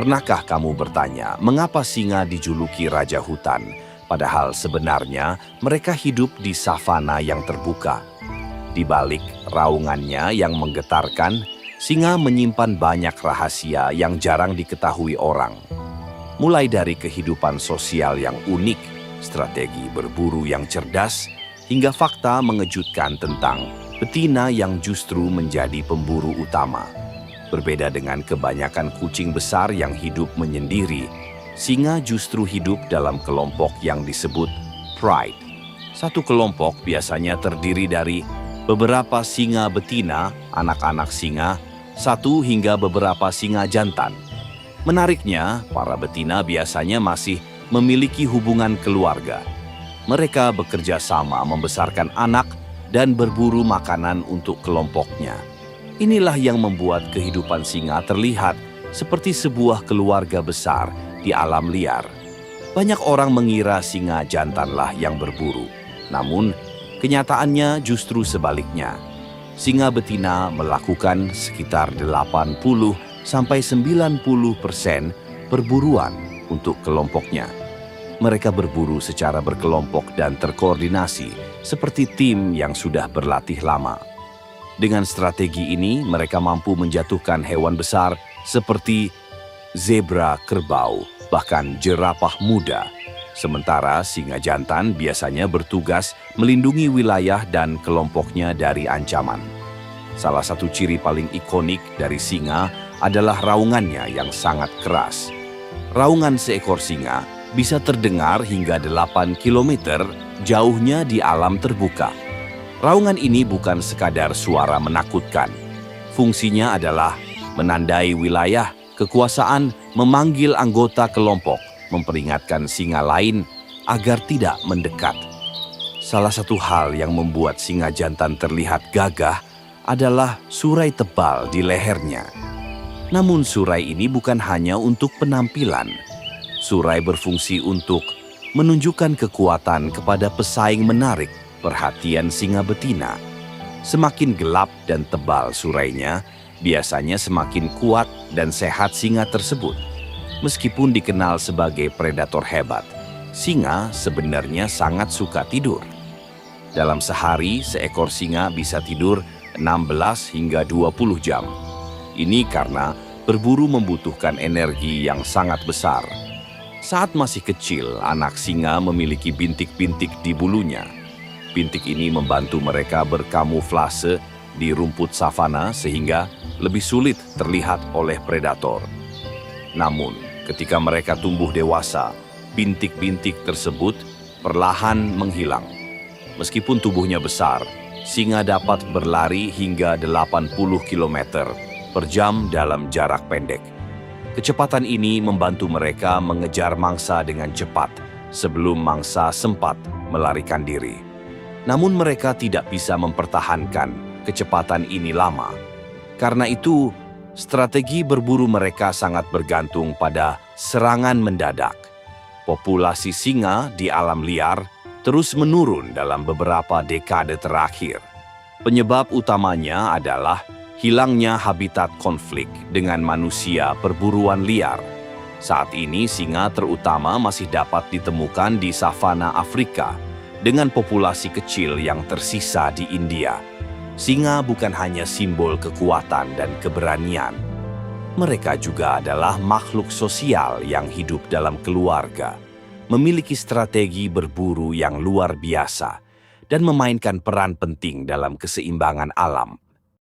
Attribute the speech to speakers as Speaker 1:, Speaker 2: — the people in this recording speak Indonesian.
Speaker 1: Pernahkah kamu bertanya, mengapa singa dijuluki raja hutan, padahal sebenarnya mereka hidup di savana yang terbuka? Di balik raungannya yang menggetarkan, singa menyimpan banyak rahasia yang jarang diketahui orang. Mulai dari kehidupan sosial yang unik, strategi berburu yang cerdas, hingga fakta mengejutkan tentang betina yang justru menjadi pemburu utama. Berbeda dengan kebanyakan kucing besar yang hidup menyendiri, singa justru hidup dalam kelompok yang disebut pride. Satu kelompok biasanya terdiri dari beberapa singa betina, anak-anak singa, satu hingga beberapa singa jantan. Menariknya, para betina biasanya masih memiliki hubungan keluarga. Mereka bekerja sama membesarkan anak dan berburu makanan untuk kelompoknya. Inilah yang membuat kehidupan singa terlihat seperti sebuah keluarga besar di alam liar. Banyak orang mengira singa jantanlah yang berburu. Namun, kenyataannya justru sebaliknya. Singa betina melakukan sekitar 80–90% perburuan untuk kelompoknya. Mereka berburu secara berkelompok dan terkoordinasi seperti tim yang sudah berlatih lama. Dengan strategi ini, mereka mampu menjatuhkan hewan besar seperti zebra kerbau, bahkan jerapah muda. Sementara singa jantan biasanya bertugas melindungi wilayah dan kelompoknya dari ancaman. Salah satu ciri paling ikonik dari singa adalah raungannya yang sangat keras. Raungan seekor singa bisa terdengar hingga 8 km jauhnya di alam terbuka. Raungan ini bukan sekadar suara menakutkan. Fungsinya adalah menandai wilayah, kekuasaan, memanggil anggota kelompok, memperingatkan singa lain agar tidak mendekat. Salah satu hal yang membuat singa jantan terlihat gagah adalah surai tebal di lehernya. Namun surai ini bukan hanya untuk penampilan. Surai berfungsi untuk menunjukkan kekuatan kepada pesaing, menarik perhatian singa betina. Semakin gelap dan tebal surainya, biasanya semakin kuat dan sehat singa tersebut. Meskipun dikenal sebagai predator hebat, singa sebenarnya sangat suka tidur. Dalam sehari, seekor singa bisa tidur 16 hingga 20 jam. Ini karena berburu membutuhkan energi yang sangat besar. Saat masih kecil, anak singa memiliki bintik-bintik di bulunya. Bintik ini membantu mereka berkamuflase di rumput savana sehingga lebih sulit terlihat oleh predator. Namun, ketika mereka tumbuh dewasa, bintik-bintik tersebut perlahan menghilang. Meskipun tubuhnya besar, singa dapat berlari hingga 80 km per jam dalam jarak pendek. Kecepatan ini membantu mereka mengejar mangsa dengan cepat sebelum mangsa sempat melarikan diri. Namun mereka tidak bisa mempertahankan kecepatan ini lama. Karena itu, strategi berburu mereka sangat bergantung pada serangan mendadak. Populasi singa di alam liar terus menurun dalam beberapa dekade terakhir. Penyebab utamanya adalah hilangnya habitat konflik dengan manusia perburuan liar. Saat ini singa terutama masih dapat ditemukan di savana Afrika dengan populasi kecil yang tersisa di India. Singa bukan hanya simbol kekuatan dan keberanian. Mereka juga adalah makhluk sosial yang hidup dalam keluarga, memiliki strategi berburu yang luar biasa, dan memainkan peran penting dalam keseimbangan alam.